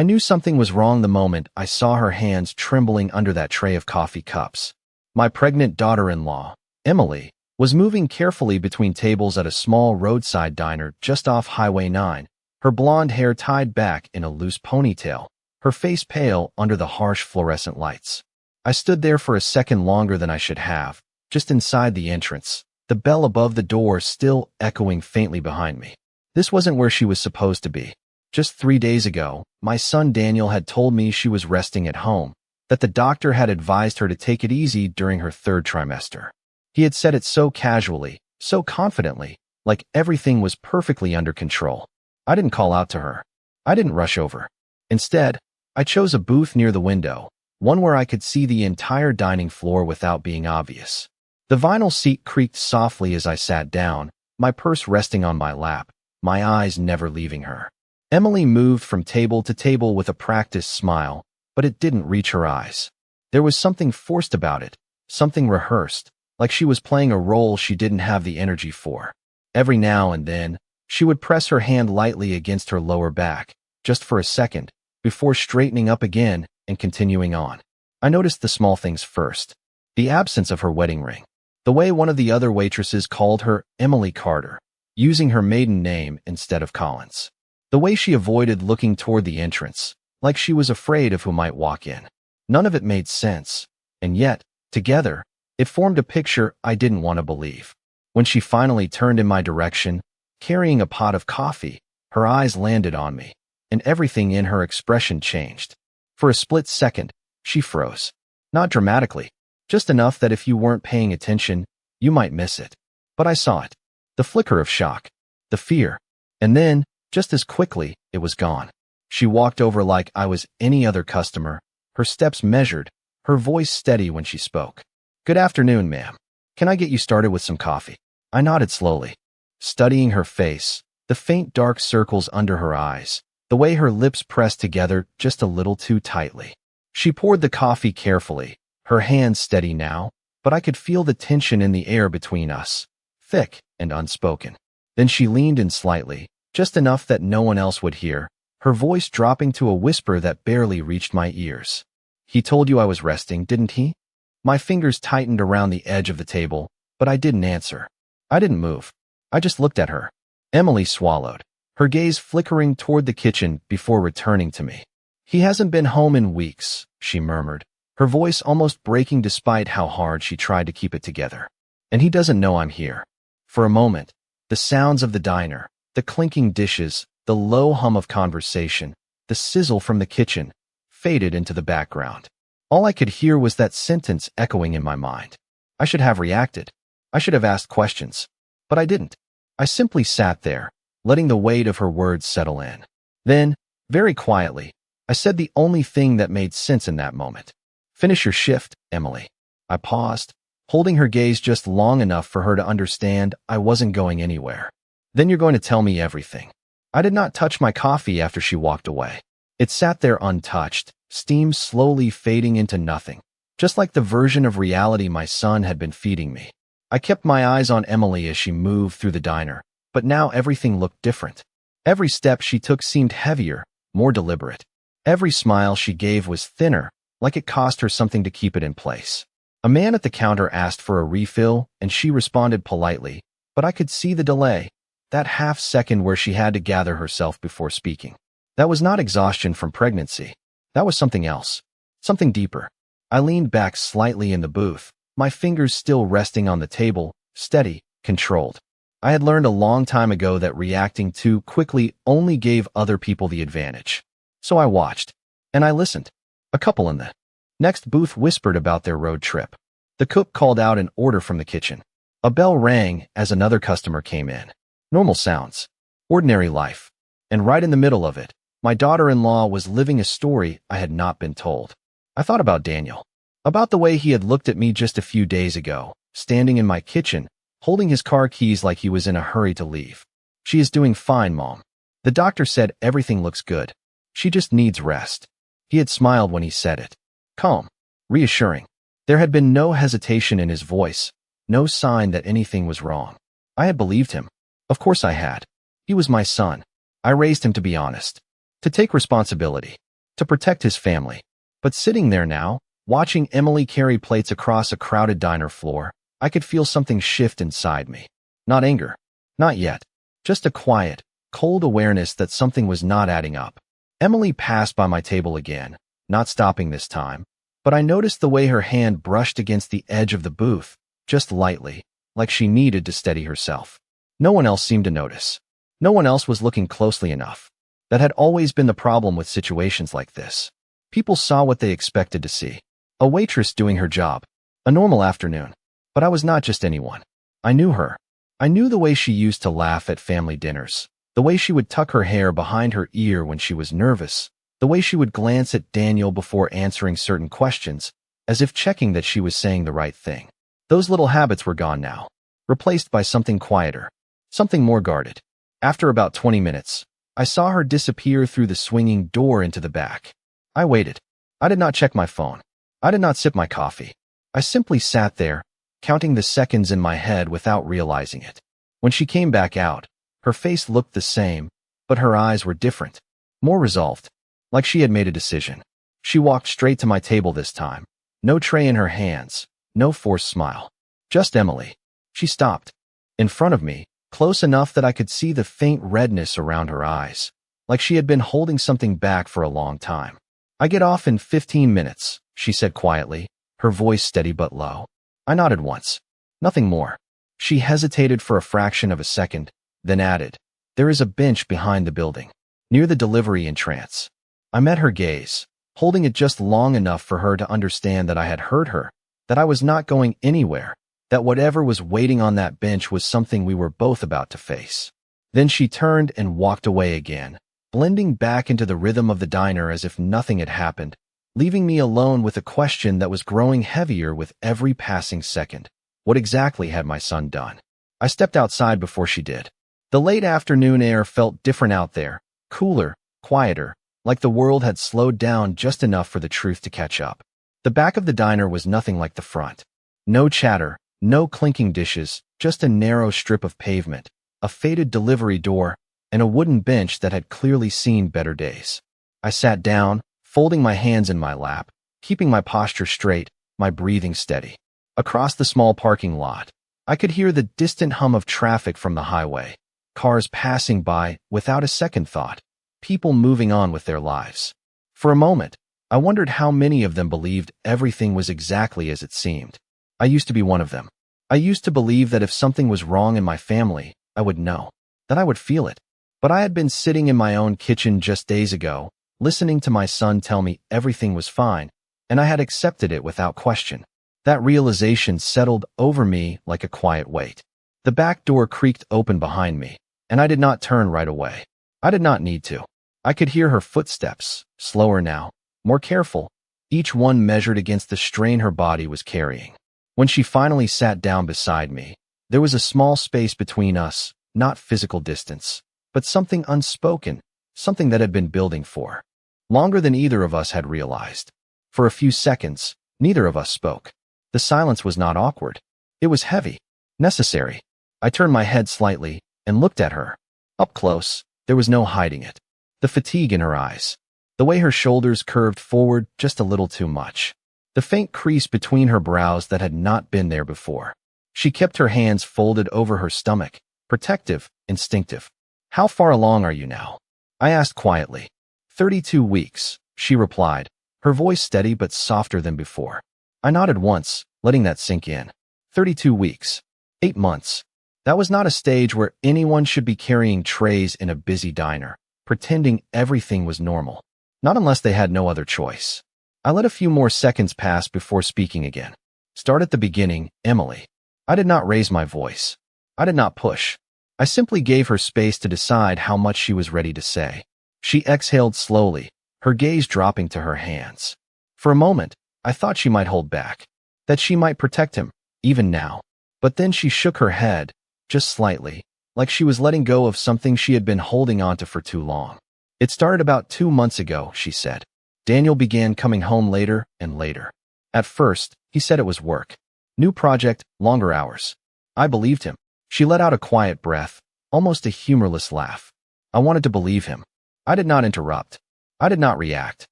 I knew something was wrong the moment I saw her hands trembling under that tray of coffee cups. My pregnant daughter-in-law, Emily, was moving carefully between tables at a small roadside diner just off Highway 9, her blonde hair tied back in a loose ponytail, her face pale under the harsh fluorescent lights. I stood there for a second longer than I should have, just inside the entrance, the bell above the door still echoing faintly behind me. This wasn't where she was supposed to be. Just 3 days ago, my son Daniel had told me she was resting at home, that the doctor had advised her to take it easy during her 3rd trimester. He had said it so casually, so confidently, like everything was perfectly under control. I didn't call out to her. I didn't rush over. Instead, I chose a booth near the window, one where I could see the entire dining floor without being obvious. The vinyl seat creaked softly as I sat down, my purse resting on my lap, my eyes never leaving her. Emily moved from table to table with a practiced smile, but it didn't reach her eyes. There was something forced about it, something rehearsed, like she was playing a role she didn't have the energy for. Every now and then, she would press her hand lightly against her lower back, just for a second, before straightening up again and continuing on. I noticed the small things first. The absence of her wedding ring. The way one of the other waitresses called her Emily Carter, using her maiden name instead of Collins. The way she avoided looking toward the entrance, like she was afraid of who might walk in. None of it made sense, and yet, together, it formed a picture I didn't want to believe. When she finally turned in my direction, carrying a pot of coffee, her eyes landed on me, and everything in her expression changed. For a split second, she froze. Not dramatically, just enough that if you weren't paying attention, you might miss it. But I saw it. The flicker of shock, the fear, and then, just as quickly, it was gone. She walked over like I was any other customer, her steps measured, her voice steady when she spoke. "Good afternoon, ma'am. Can I get you started with some coffee?" I nodded slowly, studying her face, the faint dark circles under her eyes, the way her lips pressed together just a little too tightly. She poured the coffee carefully, her hands steady now, but I could feel the tension in the air between us, thick and unspoken. Then she leaned in slightly, just enough that no one else would hear, her voice dropping to a whisper that barely reached my ears. "He told you I was resting, didn't he?" My fingers tightened around the edge of the table, but I didn't answer. I didn't move. I just looked at her. Emily swallowed, her gaze flickering toward the kitchen before returning to me. "He hasn't been home in weeks," she murmured, her voice almost breaking despite how hard she tried to keep it together. "And he doesn't know I'm here." For a moment, the sounds of the diner, the clinking dishes, the low hum of conversation, the sizzle from the kitchen, faded into the background. All I could hear was that sentence echoing in my mind. I should have reacted. I should have asked questions. But I didn't. I simply sat there, letting the weight of her words settle in. Then, very quietly, I said the only thing that made sense in that moment. "Finish your shift, Emily." I paused, holding her gaze just long enough for her to understand I wasn't going anywhere. "Then you're going to tell me everything." I did not touch my coffee after she walked away. It sat there untouched, steam slowly fading into nothing, just like the version of reality my son had been feeding me. I kept my eyes on Emily as she moved through the diner, but now everything looked different. Every step she took seemed heavier, more deliberate. Every smile she gave was thinner, like it cost her something to keep it in place. A man at the counter asked for a refill, and she responded politely, but I could see the delay, that half second where she had to gather herself before speaking. That was not exhaustion from pregnancy. That was something else, something deeper. I leaned back slightly in the booth, my fingers still resting on the table, steady, controlled. I had learned a long time ago that reacting too quickly only gave other people the advantage. So I watched, and I listened. A couple in the next booth whispered about their road trip. The cook called out an order from the kitchen. A bell rang as another customer came in. Normal sounds. Ordinary life. And right in the middle of it, my daughter-in-law was living a story I had not been told. I thought about Daniel. About the way he had looked at me just a few days ago, standing in my kitchen, holding his car keys like he was in a hurry to leave. "She is doing fine, Mom. The doctor said everything looks good. She just needs rest." He had smiled when he said it. Calm, reassuring. There had been no hesitation in his voice, no sign that anything was wrong. I had believed him. Of course I had. He was my son. I raised him to be honest, to take responsibility. to protect his family. But sitting there now, watching Emily carry plates across a crowded diner floor, I could feel something shift inside me. Not anger. Not yet. Just a quiet, cold awareness that something was not adding up. Emily passed by my table again, not stopping this time, but I noticed the way her hand brushed against the edge of the booth, just lightly, like she needed to steady herself. No one else seemed to notice. No one else was looking closely enough. That had always been the problem with situations like this. People saw what they expected to see. A waitress doing her job. A normal afternoon. But I was not just anyone. I knew her. I knew the way she used to laugh at family dinners. The way she would tuck her hair behind her ear when she was nervous. The way she would glance at Daniel before answering certain questions, as if checking that she was saying the right thing. Those little habits were gone now, replaced by something quieter, something more guarded. After about 20 minutes, I saw her disappear through the swinging door into the back. I waited. I did not check my phone. I did not sip my coffee. I simply sat there, counting the seconds in my head without realizing it. When she came back out, her face looked the same, but her eyes were different, more resolved, like she had made a decision. She walked straight to my table this time. No tray in her hands, no forced smile. Just Emily. She stopped. In front of me, close enough that I could see the faint redness around her eyes, like she had been holding something back for a long time. I get off in 15 minutes, she said quietly, her voice steady but low. I nodded once. Nothing more. She hesitated for a fraction of a second, then added, there is a bench behind the building, near the delivery entrance. I met her gaze, holding it just long enough for her to understand that I had heard her, that I was not going anywhere, that whatever was waiting on that bench was something we were both about to face. Then she turned and walked away again, blending back into the rhythm of the diner as if nothing had happened, leaving me alone with a question that was growing heavier with every passing second. What exactly had my son done? I stepped outside before she did. The late afternoon air felt different out there, cooler, quieter, like the world had slowed down just enough for the truth to catch up. The back of the diner was nothing like the front. No chatter, no clinking dishes, just a narrow strip of pavement, a faded delivery door, and a wooden bench that had clearly seen better days. I sat down, folding my hands in my lap, keeping my posture straight, my breathing steady. Across the small parking lot, I could hear the distant hum of traffic from the highway, cars passing by without a second thought, people moving on with their lives. For a moment, I wondered how many of them believed everything was exactly as it seemed. I used to be one of them. I used to believe that if something was wrong in my family, I would know, that I would feel it. But I had been sitting in my own kitchen just days ago, listening to my son tell me everything was fine, and I had accepted it without question. That realization settled over me like a quiet weight. The back door creaked open behind me, and I did not turn right away. I did not need to. I could hear her footsteps, slower now, more careful, each one measured against the strain her body was carrying. When she finally sat down beside me, there was a small space between us, not physical distance, but something unspoken, something that had been building for longer than either of us had realized. For a few seconds, neither of us spoke. The silence was not awkward. It was heavy, necessary. I turned my head slightly and looked at her. Up close, there was no hiding it. The fatigue in her eyes. The way her shoulders curved forward just a little too much. The faint crease between her brows that had not been there before. She kept her hands folded over her stomach, protective, instinctive. How far along are you now? I asked quietly. 32 weeks, she replied, her voice steady but softer than before. I nodded once, letting that sink in. 32 weeks. 8 months. That was not a stage where anyone should be carrying trays in a busy diner, pretending everything was normal. Not unless they had no other choice. I let a few more seconds pass before speaking again. Start at the beginning, Emily. I did not raise my voice. I did not push. I simply gave her space to decide how much she was ready to say. She exhaled slowly, her gaze dropping to her hands. For a moment, I thought she might hold back, that she might protect him, even now. But then she shook her head, just slightly, like she was letting go of something she had been holding onto for too long. It started about 2 months ago, she said. Daniel began coming home later and later. At first, he said it was work. New project, longer hours. I believed him. She let out a quiet breath, almost a humorless laugh. I wanted to believe him. I did not interrupt. I did not react.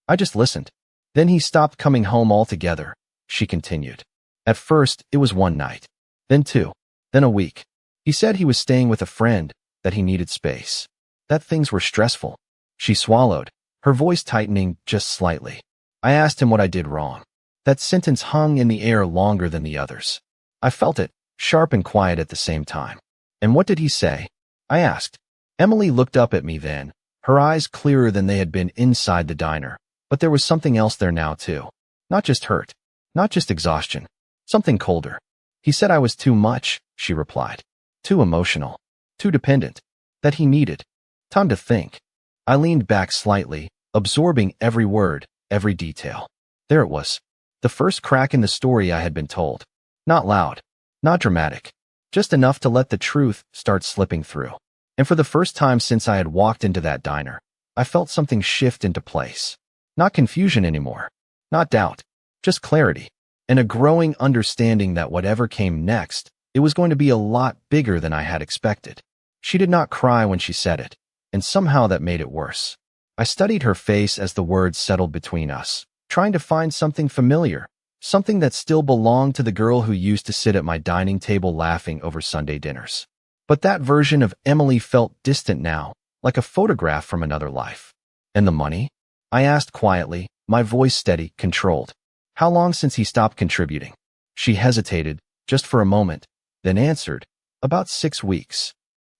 I just listened. Then he stopped coming home altogether, she continued. At first, it was one night. Then two. Then a week. He said he was staying with a friend, that he needed space. That things were stressful. She swallowed, her voice tightening just slightly. I asked him what I did wrong. That sentence hung in the air longer than the others. I felt it, sharp and quiet at the same time. And what did he say? I asked. Emily looked up at me then, her eyes clearer than they had been inside the diner. But there was something else there now, too. Not just hurt. Not just exhaustion. Something colder. He said I was too much, she replied. Too emotional. Too dependent. That he needed time to think. I leaned back slightly, absorbing every word, every detail. There it was. The first crack in the story I had been told. Not loud. Not dramatic. Just enough to let the truth start slipping through. And for the first time since I had walked into that diner, I felt something shift into place. Not confusion anymore. Not doubt. Just clarity. And a growing understanding that whatever came next, it was going to be a lot bigger than I had expected. She did not cry when she said it, and somehow that made it worse. I studied her face as the words settled between us, trying to find something familiar, something that still belonged to the girl who used to sit at my dining table laughing over Sunday dinners. But that version of Emily felt distant now, like a photograph from another life. And the money? I asked quietly, my voice steady, controlled. How long since he stopped contributing? She hesitated, just for a moment, then answered, about 6 weeks.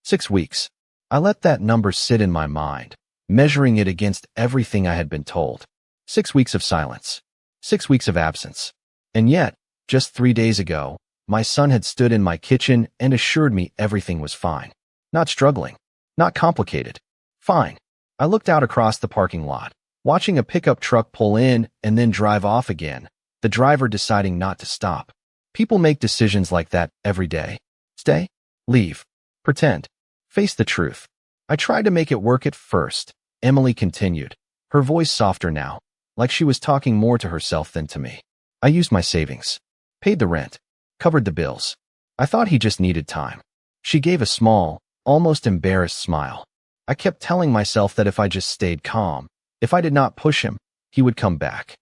6 weeks. I let that number sit in my mind, measuring it against everything I had been told. 6 weeks of silence. 6 weeks of absence. And yet, just 3 days ago, my son had stood in my kitchen and assured me everything was fine. Not struggling. Not complicated. Fine. I looked out across the parking lot, watching a pickup truck pull in and then drive off again, the driver deciding not to stop. People make decisions like that every day. Stay, leave, pretend, face the truth. I tried to make it work at first, Emily continued, her voice softer now, like she was talking more to herself than to me. I used my savings, paid the rent, covered the bills. I thought he just needed time. She gave a small, almost embarrassed smile. I kept telling myself that if I just stayed calm, if I did not push him, he would come back.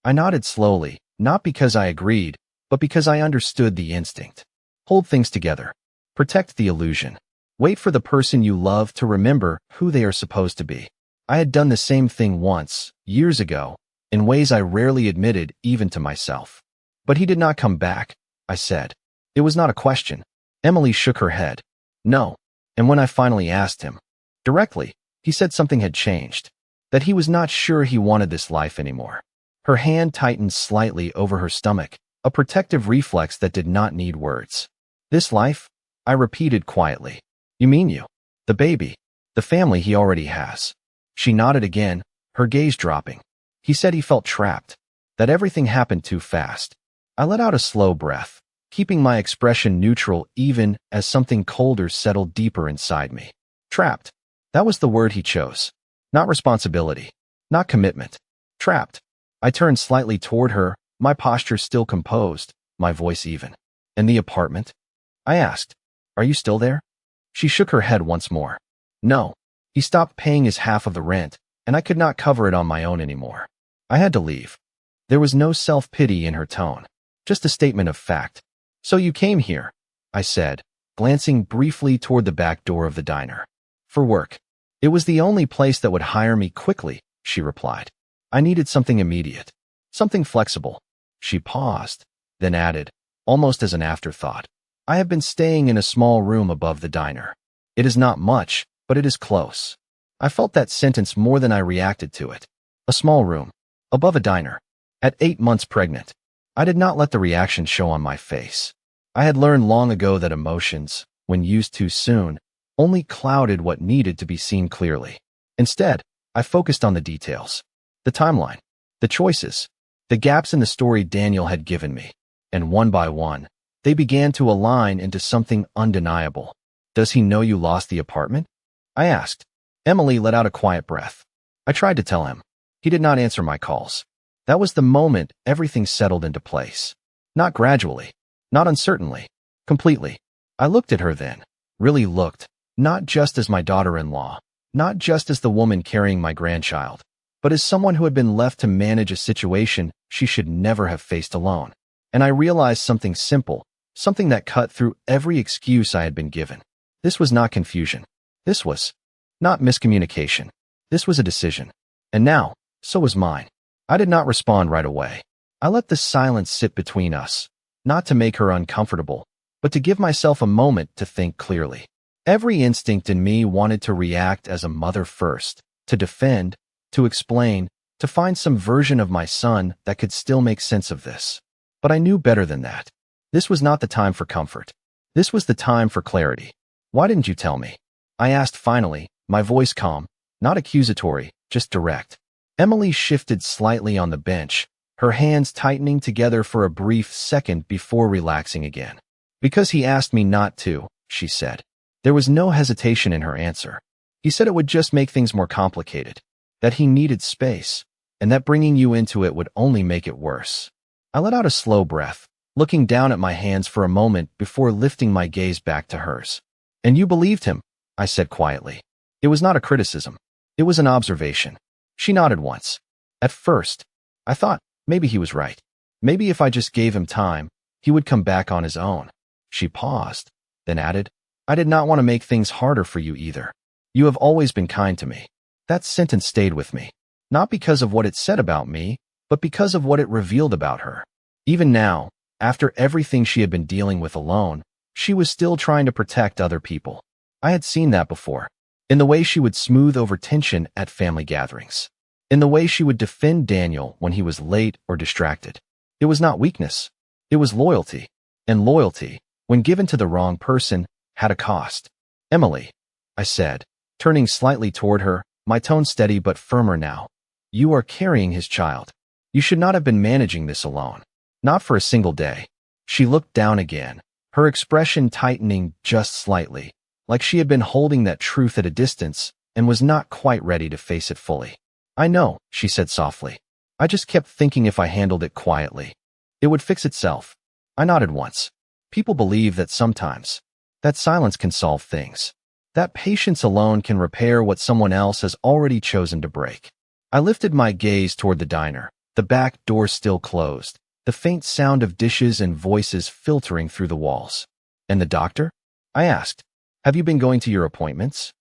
I nodded slowly, not because I agreed, but because I understood the instinct. Hold things together. Protect the illusion. Wait for the person you love to remember who they are supposed to be. I had done the same thing once, years ago, in ways I rarely admitted even to myself. But he did not come back, I said. It was not a question. Emily shook her head. No. And when I finally asked him, directly, he said something had changed. That he was not sure he wanted this life anymore. Her hand tightened slightly over her stomach, a protective reflex that did not need words. This life? I repeated quietly. You mean you? The baby? The family he already has? She nodded again, her gaze dropping. He said he felt trapped. That everything happened too fast. I let out a slow breath, keeping my expression neutral even as something colder settled deeper inside me. Trapped. That was the word he chose. Not responsibility. Not commitment. Trapped. I turned slightly toward her, my posture still composed, my voice even. In the apartment? I asked. Are you still there? She shook her head once more. No. He stopped paying his half of the rent, and I could not cover it on my own anymore. I had to leave. There was no self-pity in her tone, just a statement of fact. So you came here, I said, glancing briefly toward the back door of the diner. For work. It was the only place that would hire me quickly, she replied. I needed something immediate. Something flexible. She paused, then added, almost as an afterthought. I have been staying in a small room above the diner. It is not much, but it is close. I felt that sentence more than I reacted to it. A small room, above a diner, at 8 months pregnant. I did not let the reaction show on my face. I had learned long ago that emotions, when used too soon, only clouded what needed to be seen clearly. Instead, I focused on the details, the timeline, the choices, the gaps in the story Daniel had given me, and one by one, they began to align into something undeniable. Does he know you lost the apartment? I asked. Emily let out a quiet breath. I tried to tell him. He did not answer my calls. That was the moment everything settled into place. Not gradually, not uncertainly, completely. I looked at her then, really looked, not just as my daughter-in-law, not just as the woman carrying my grandchild, but as someone who had been left to manage a situation she should never have faced alone. And I realized something simple, something that cut through every excuse I had been given. This was not confusion. This was not miscommunication. This was a decision. And now, so was mine. I did not respond right away. I let the silence sit between us, not to make her uncomfortable, but to give myself a moment to think clearly. Every instinct in me wanted to react as a mother first, to defend, to explain, to find some version of my son that could still make sense of this. But I knew better than that. This was not the time for comfort. This was the time for clarity. Why didn't you tell me? I asked finally, my voice calm, not accusatory, just direct. Emily shifted slightly on the bench, her hands tightening together for a brief second before relaxing again. Because he asked me not to, she said. There was no hesitation in her answer. He said it would just make things more complicated, that he needed space, and that bringing you into it would only make it worse. I let out a slow breath, looking down at my hands for a moment before lifting my gaze back to hers. And you believed him, I said quietly. It was not a criticism. It was an observation. She nodded once. At first, I thought maybe he was right. Maybe if I just gave him time, he would come back on his own. She paused, then added, I did not want to make things harder for you either. You have always been kind to me. That sentence stayed with me, not because of what it said about me, but because of what it revealed about her. Even now, after everything she had been dealing with alone, she was still trying to protect other people. I had seen that before. In the way she would smooth over tension at family gatherings. In the way she would defend Daniel when he was late or distracted. It was not weakness. It was loyalty. And loyalty, when given to the wrong person, had a cost. Emily, I said, turning slightly toward her, my tone steady but firmer now. You are carrying his child. You should not have been managing this alone. Not for a single day. She looked down again, her expression tightening just slightly, like she had been holding that truth at a distance and was not quite ready to face it fully. I know, she said softly. I just kept thinking if I handled it quietly, it would fix itself. I nodded once. People believe that sometimes, that silence can solve things. That patience alone can repair what someone else has already chosen to break. I lifted my gaze toward the diner, the back door still closed, the faint sound of dishes and voices filtering through the walls. And the doctor? I asked. Have you been going to your appointments?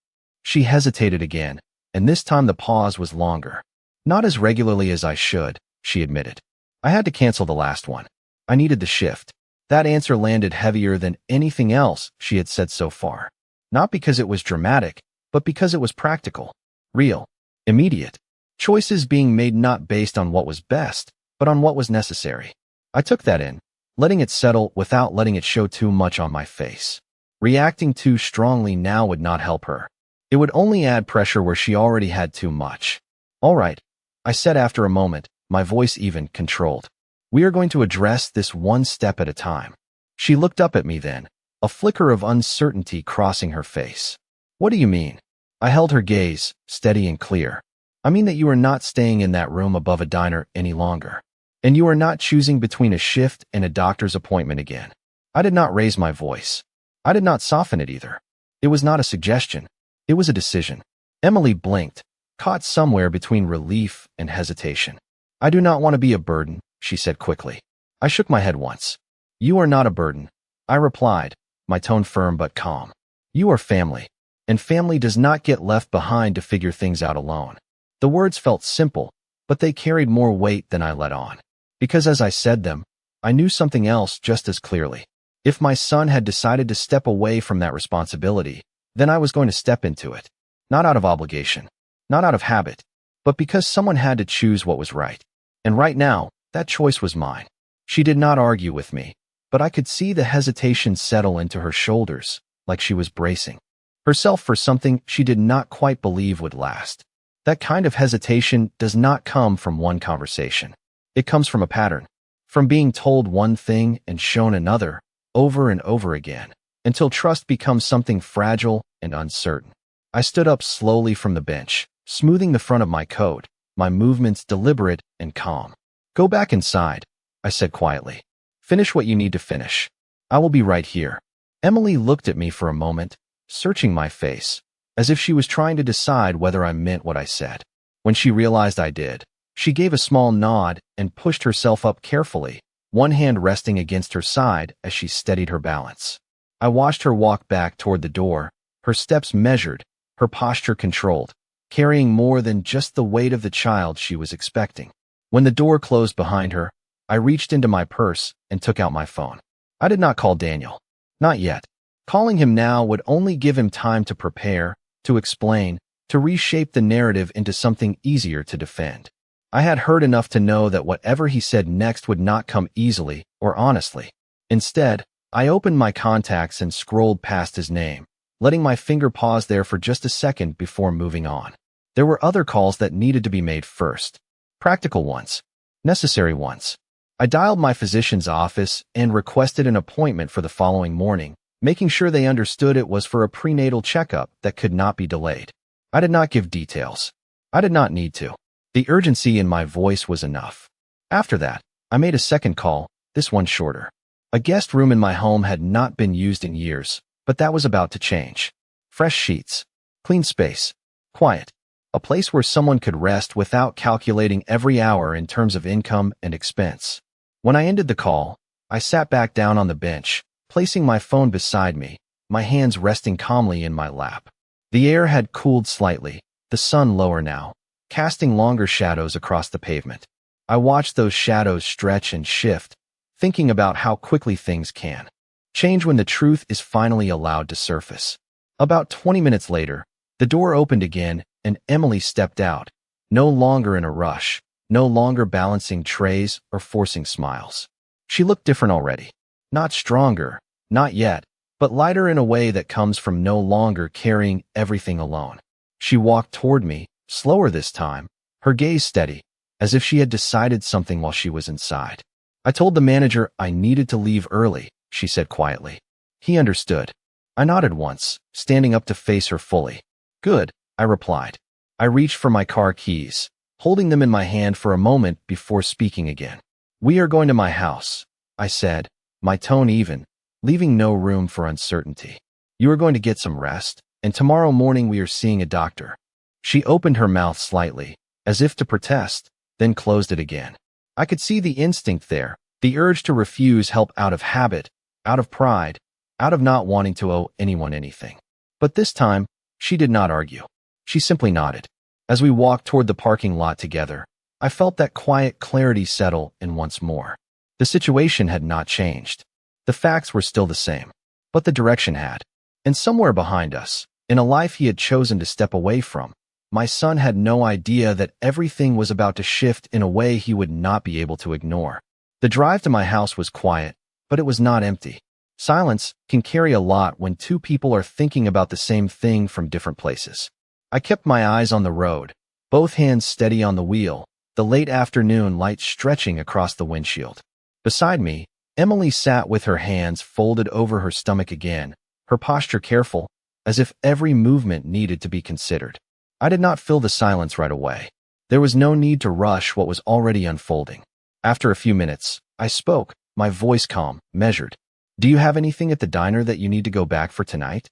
She hesitated again, and this time the pause was longer. Not as regularly as I should, she admitted. I had to cancel the last one. I needed the shift. That answer landed heavier than anything else she had said so far. Not because it was dramatic, but because it was practical, real, immediate. Choices being made not based on what was best, but on what was necessary. I took that in, letting it settle without letting it show too much on my face. Reacting too strongly now would not help her. It would only add pressure where she already had too much. All right, I said after a moment, my voice even controlled. We are going to address this one step at a time. She looked up at me then, a flicker of uncertainty crossing her face. What do you mean? I held her gaze, steady and clear. I mean that you are not staying in that room above a diner any longer. And you are not choosing between a shift and a doctor's appointment again. I did not raise my voice. I did not soften it either. It was not a suggestion. It was a decision. Emily blinked, caught somewhere between relief and hesitation. I do not want to be a burden, she said quickly. I shook my head once. You are not a burden, I replied, my tone firm but calm. You are family, and family does not get left behind to figure things out alone. The words felt simple, but they carried more weight than I let on. Because as I said them, I knew something else just as clearly. If my son had decided to step away from that responsibility, then I was going to step into it. Not out of obligation, not out of habit, but because someone had to choose what was right. And right now, that choice was mine. She did not argue with me, but I could see the hesitation settle into her shoulders, like she was bracing herself for something she did not quite believe would last. That kind of hesitation does not come from one conversation. It comes from a pattern, from being told one thing and shown another, over and over again, until trust becomes something fragile and uncertain. I stood up slowly from the bench, smoothing the front of my coat, my movements deliberate and calm. Go back inside, I said quietly. Finish what you need to finish. I will be right here. Emily looked at me for a moment, searching my face, as if she was trying to decide whether I meant what I said. When she realized I did, she gave a small nod and pushed herself up carefully, one hand resting against her side as she steadied her balance. I watched her walk back toward the door, her steps measured, her posture controlled, carrying more than just the weight of the child she was expecting. When the door closed behind her, I reached into my purse and took out my phone. I did not call Daniel. Not yet. Calling him now would only give him time to prepare, to explain, to reshape the narrative into something easier to defend. I had heard enough to know that whatever he said next would not come easily or honestly. Instead, I opened my contacts and scrolled past his name, letting my finger pause there for just a second before moving on. There were other calls that needed to be made first. Practical ones. Necessary ones. I dialed my physician's office and requested an appointment for the following morning, making sure they understood it was for a prenatal checkup that could not be delayed. I did not give details. I did not need to. The urgency in my voice was enough. After that, I made a second call, this one shorter. A guest room in my home had not been used in years, but that was about to change. Fresh sheets, clean space, quiet, a place where someone could rest without calculating every hour in terms of income and expense. When I ended the call, I sat back down on the bench, placing my phone beside me, my hands resting calmly in my lap. The air had cooled slightly, the sun lower now, casting longer shadows across the pavement. I watched those shadows stretch and shift, thinking about how quickly things can change when the truth is finally allowed to surface. About 20 minutes later, the door opened again and Emily stepped out, no longer in a rush, no longer balancing trays or forcing smiles. She looked different already. Not stronger, not yet, but lighter in a way that comes from no longer carrying everything alone. She walked toward me, slower this time, her gaze steady, as if she had decided something while she was inside. I told the manager I needed to leave early, she said quietly. He understood. I nodded once, standing up to face her fully. Good, I replied. I reached for my car keys, holding them in my hand for a moment before speaking again. We are going to my house, I said, my tone even, leaving no room for uncertainty. You are going to get some rest, and tomorrow morning we are seeing a doctor. She opened her mouth slightly, as if to protest, then closed it again. I could see the instinct there, the urge to refuse help out of habit, out of pride, out of not wanting to owe anyone anything. But this time, she did not argue. She simply nodded. As we walked toward the parking lot together, I felt that quiet clarity settle in once more. The situation had not changed. The facts were still the same, but the direction had. And somewhere behind us, in a life he had chosen to step away from, my son had no idea that everything was about to shift in a way he would not be able to ignore. The drive to my house was quiet, but it was not empty. Silence can carry a lot when two people are thinking about the same thing from different places. I kept my eyes on the road, both hands steady on the wheel, the late afternoon light stretching across the windshield. Beside me, Emily sat with her hands folded over her stomach again, her posture careful, as if every movement needed to be considered. I did not fill the silence right away. There was no need to rush what was already unfolding. After a few minutes, I spoke, my voice calm, measured. Do you have anything at the diner that you need to go back for tonight?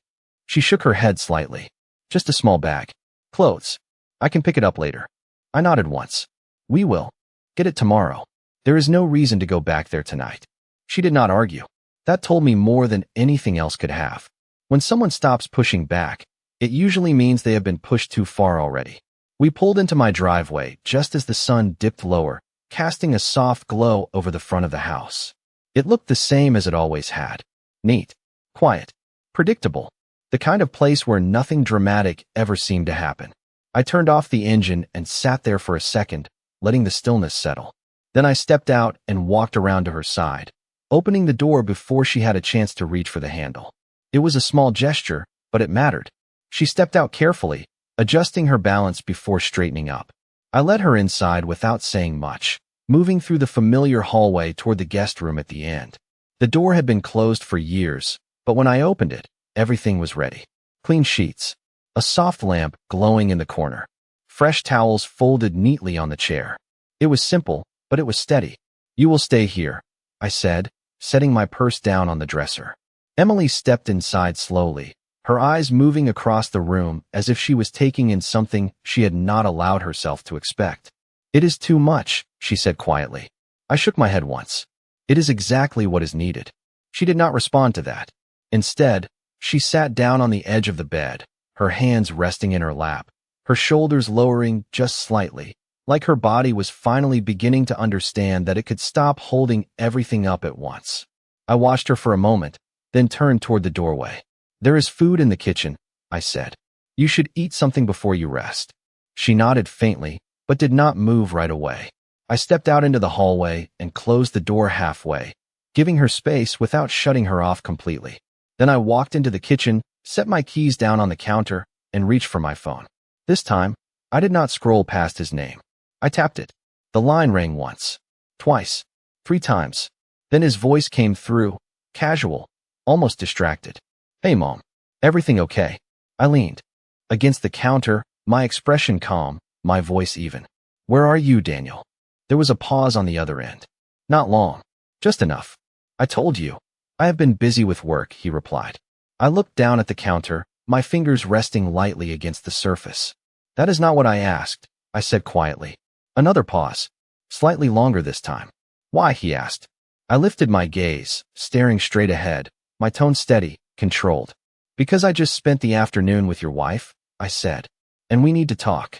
She shook her head slightly. Just a small bag. Clothes. I can pick it up later. I nodded once. We will. Get it tomorrow. There is no reason to go back there tonight. She did not argue. That told me more than anything else could have. When someone stops pushing back, it usually means they have been pushed too far already. We pulled into my driveway just as the sun dipped lower, casting a soft glow over the front of the house. It looked the same as it always had. Neat, quiet, predictable, the kind of place where nothing dramatic ever seemed to happen. I turned off the engine and sat there for a second, letting the stillness settle. Then I stepped out and walked around to her side, opening the door before she had a chance to reach for the handle. It was a small gesture, but it mattered. She stepped out carefully, adjusting her balance before straightening up. I led her inside without saying much, moving through the familiar hallway toward the guest room at the end. The door had been closed for years, but when I opened it, everything was ready. Clean sheets, a soft lamp glowing in the corner, fresh towels folded neatly on the chair. It was simple, but it was steady. You will stay here, I said, setting my purse down on the dresser. Emily stepped inside slowly, her eyes moving across the room as if she was taking in something she had not allowed herself to expect. "It is too much," she said quietly. I shook my head once. "It is exactly what is needed." She did not respond to that. Instead, she sat down on the edge of the bed, her hands resting in her lap, her shoulders lowering just slightly, like her body was finally beginning to understand that it could stop holding everything up at once. I watched her for a moment, then turned toward the doorway. "There is food in the kitchen," I said. "You should eat something before you rest." She nodded faintly, but did not move right away. I stepped out into the hallway and closed the door halfway, giving her space without shutting her off completely. Then I walked into the kitchen, set my keys down on the counter, and reached for my phone. This time, I did not scroll past his name. I tapped it. The line rang once, twice, 3 times. Then his voice came through, casual, almost distracted. "Hey, Mom. Everything okay?" I leaned against the counter, my expression calm, my voice even. "Where are you, Daniel?" There was a pause on the other end. "Not long. Just enough." "I told you. I have been busy with work," he replied. I looked down at the counter, my fingers resting lightly against the surface. "That is not what I asked," I said quietly. Another pause. Slightly longer this time. "Why?" he asked. I lifted my gaze, staring straight ahead, my tone steady, controlled. "Because I just spent the afternoon with your wife," I said, "and we need to talk."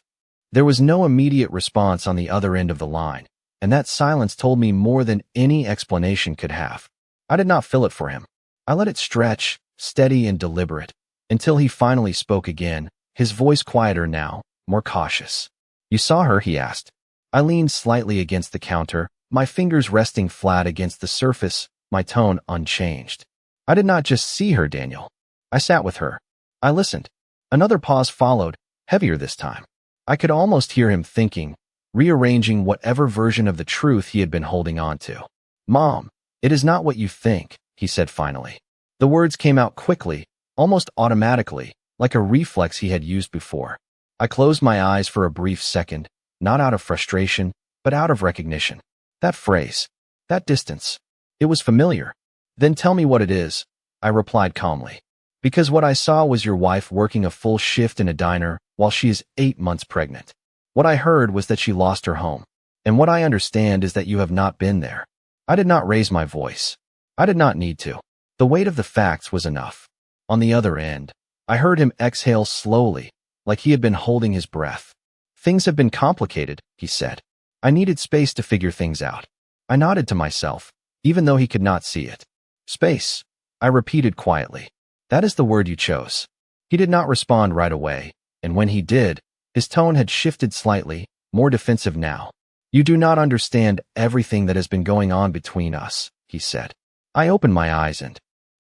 There was no immediate response on the other end of the line, and that silence told me more than any explanation could have. I did not fill it for him. I let it stretch, steady and deliberate, until he finally spoke again, his voice quieter now, more cautious. "You saw her?" he asked. I leaned slightly against the counter, my fingers resting flat against the surface, my tone unchanged. "I did not just see her, Daniel. I sat with her. I listened." Another pause followed, heavier this time. I could almost hear him thinking, rearranging whatever version of the truth he had been holding on to. "Mom, it is not what you think," he said finally. The words came out quickly, almost automatically, like a reflex he had used before. I closed my eyes for a brief second, not out of frustration, but out of recognition. That phrase, that distance, it was familiar. "Then tell me what it is," I replied calmly. "Because what I saw was your wife working a full shift in a diner while she is 8 months pregnant. What I heard was that she lost her home. And what I understand is that you have not been there." I did not raise my voice. I did not need to. The weight of the facts was enough. On the other end, I heard him exhale slowly, like he had been holding his breath. "Things have been complicated," he said. I needed space to figure things out. I nodded to myself, even though he could not see it. "Space," I repeated quietly. "That is the word you chose." He did not respond right away, and when he did, his tone had shifted slightly, more defensive now. "You do not understand everything that has been going on between us," he said. I opened my eyes and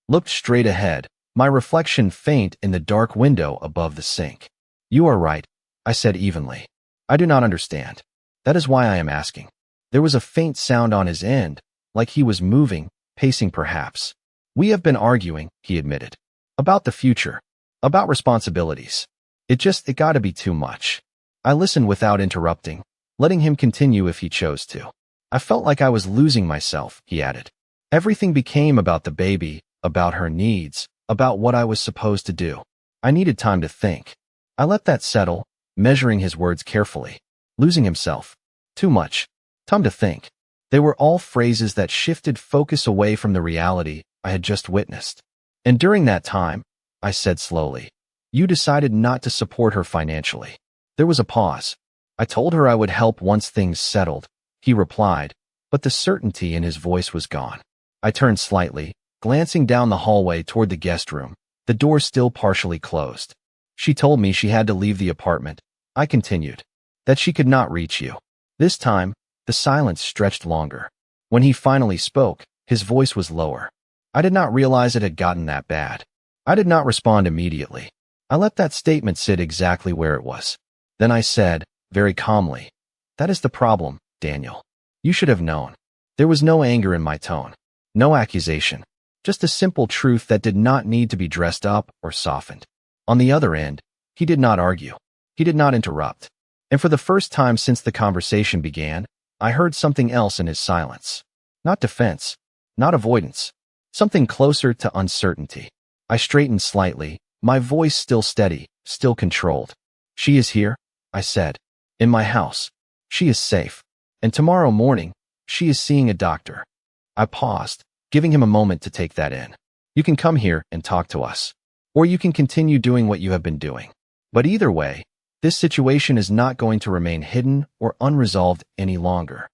looked straight ahead, my reflection faint in the dark window above the sink. "You are right," I said evenly. "I do not understand. That is why I am asking." There was a faint sound on his end, like he was moving, pacing perhaps. "We have been arguing," he admitted. "About the future. About responsibilities. It got to be too much." I listened without interrupting, letting him continue if he chose to. "I felt like I was losing myself," he added. "Everything became about the baby, about her needs, about what I was supposed to do. I needed time to think." I let that settle, measuring his words carefully. Losing himself. Too much. Time to think. They were all phrases that shifted focus away from the reality I had just witnessed. "And during that time," I said slowly, "you decided not to support her financially." There was a pause. "I told her I would help once things settled," he replied, but the certainty in his voice was gone. I turned slightly, glancing down the hallway toward the guest room, the door still partially closed. "She told me she had to leave the apartment," I continued. "That she could not reach you." This time, the silence stretched longer. When he finally spoke, his voice was lower. I did not realize it had gotten that bad. I did not respond immediately. I let that statement sit exactly where it was. Then I said, very calmly, "That is the problem, Daniel. You should have known." There was no anger in my tone, no accusation, just a simple truth that did not need to be dressed up or softened. On the other end, he did not argue. He did not interrupt. And for the first time since the conversation began, I heard something else in his silence. Not defense, not avoidance, something closer to uncertainty. I straightened slightly, my voice still steady, still controlled. "She is here," I said. "In my house. She is safe. And tomorrow morning, she is seeing a doctor." I paused, giving him a moment to take that in. "You can come here and talk to us. Or you can continue doing what you have been doing. But either way, this situation is not going to remain hidden or unresolved any longer."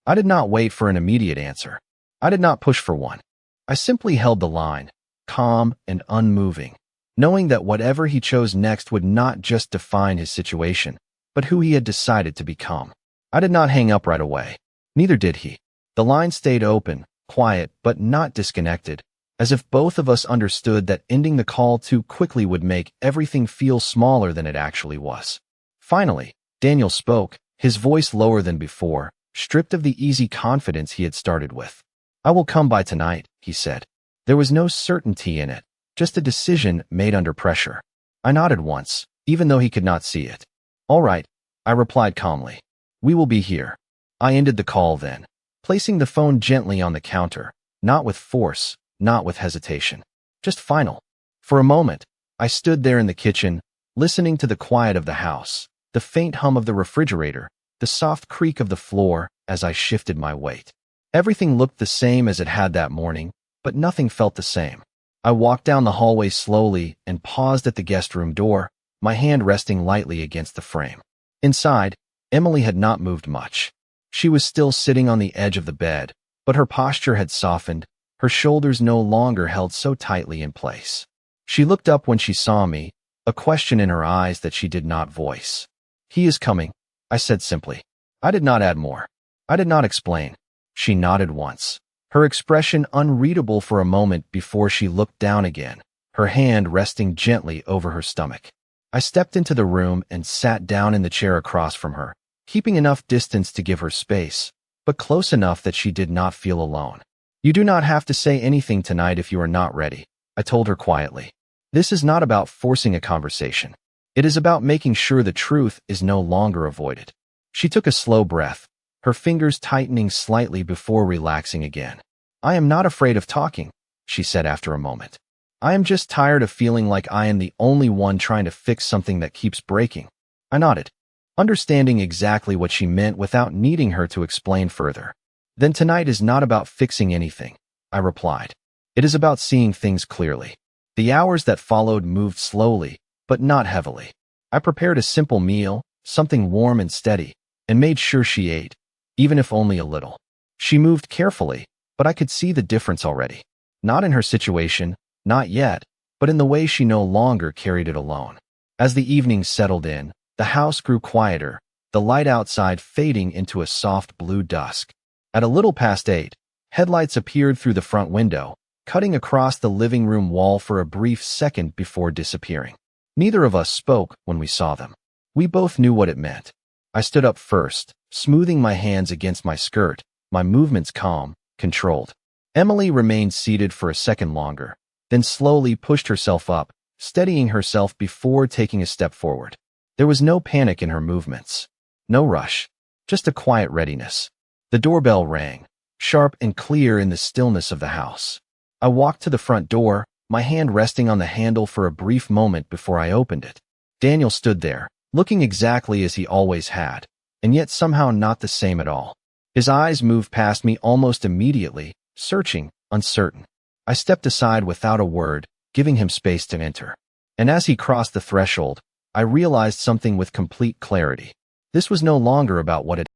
I did not wait for an immediate answer. I did not push for one. I simply held the line, calm and unmoving, knowing that whatever he chose next would not just define his situation, but who he had decided to become. I did not hang up right away. Neither did he. The line stayed open, quiet but not disconnected, as if both of us understood that ending the call too quickly would make everything feel smaller than it actually was. Finally, Daniel spoke, his voice lower than before, stripped of the easy confidence he had started with. "I will come by tonight," he said. There was no certainty in it, just a decision made under pressure. I nodded once, even though he could not see it. "All right," I replied calmly. "We will be here." I ended the call then, placing the phone gently on the counter, not with force, not with hesitation, just final. For a moment, I stood there in the kitchen, listening to the quiet of the house, the faint hum of the refrigerator, the soft creak of the floor as I shifted my weight. Everything looked the same as it had that morning, but nothing felt the same. I walked down the hallway slowly and paused at the guest room door, my hand resting lightly against the frame. Inside, Emily had not moved much. She was still sitting on the edge of the bed, but her posture had softened, her shoulders no longer held so tightly in place. She looked up when she saw me, a question in her eyes that she did not voice. "He is coming," I said simply. I did not add more. I did not explain. She nodded once, her expression unreadable for a moment before she looked down again, her hand resting gently over her stomach. I stepped into the room and sat down in the chair across from her, keeping enough distance to give her space, but close enough that she did not feel alone. "You do not have to say anything tonight if you are not ready," I told her quietly. "This is not about forcing a conversation. It is about making sure the truth is no longer avoided." She took a slow breath, her fingers tightening slightly before relaxing again. "I am not afraid of talking," she said after a moment. "I am just tired of feeling like I am the only one trying to fix something that keeps breaking." I nodded, understanding exactly what she meant without needing her to explain further. "Then tonight is not about fixing anything," I replied. "It is about seeing things clearly." The hours that followed moved slowly, but not heavily. I prepared a simple meal, something warm and steady, and made sure she ate, even if only a little. She moved carefully, but I could see the difference already. Not in her situation, not yet, but in the way she no longer carried it alone. As the evening settled in, the house grew quieter, the light outside fading into a soft blue dusk. At a little past 8, headlights appeared through the front window, cutting across the living room wall for a brief second before disappearing. Neither of us spoke when we saw them. We both knew what it meant. I stood up first, smoothing my hands against my skirt, my movements calm, controlled. Emily remained seated for a second longer, then slowly pushed herself up, steadying herself before taking a step forward. There was no panic in her movements, no rush, just a quiet readiness. The doorbell rang, sharp and clear in the stillness of the house. I walked to the front door, my hand resting on the handle for a brief moment before I opened it. Daniel stood there, looking exactly as he always had, and yet somehow not the same at all. His eyes moved past me almost immediately, searching, uncertain. I stepped aside without a word, giving him space to enter. And as he crossed the threshold, I realized something with complete clarity. This was no longer about what had